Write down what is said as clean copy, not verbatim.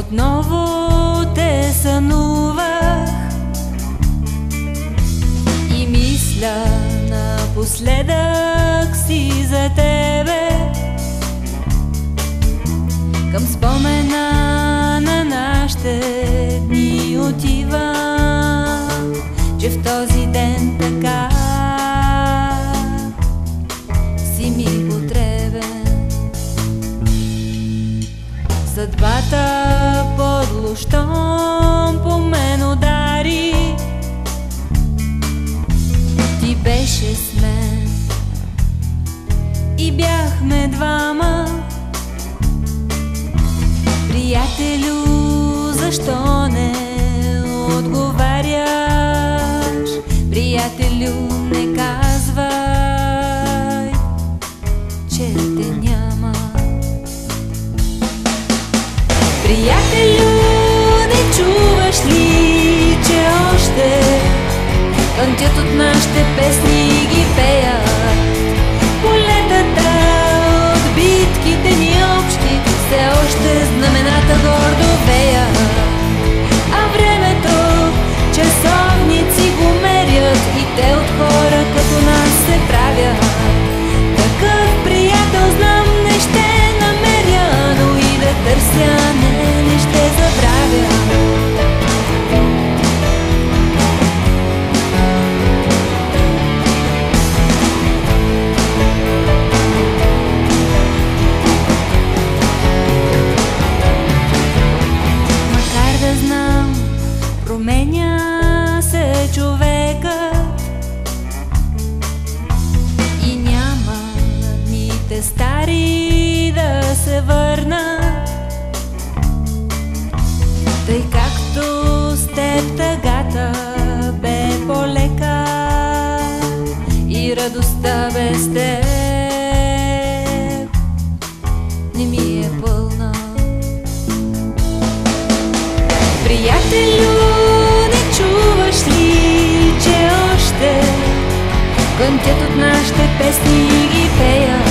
Отново те сънувах и мисля напоследък си за тебе. Към спомена на нашите дни отивам, че в този ден така си ми потребен. Съдбата подло щом по мен удари, ти беше с мен и бяхме двама. Приятелю, защо не отговаряш? Приятелю, не казвай, че те няма. Приятелю, не чуваш ли, че още кънтят от нашите песни ги пеят? Полетата от битките ни общи все още знамената гордо веят, а времето часовници го мерят и те от хора като нас се правят. Такъв приятел знам не ще намеря, но и да търся не ще забравя. Променя се човекът и няма дните стари да се върнат. Тъй както с теб тъгата бе полека и радостта без теб не ми е пълна. Приятелю, чуваш ли, че още кънтят от нашите песни ги пеят?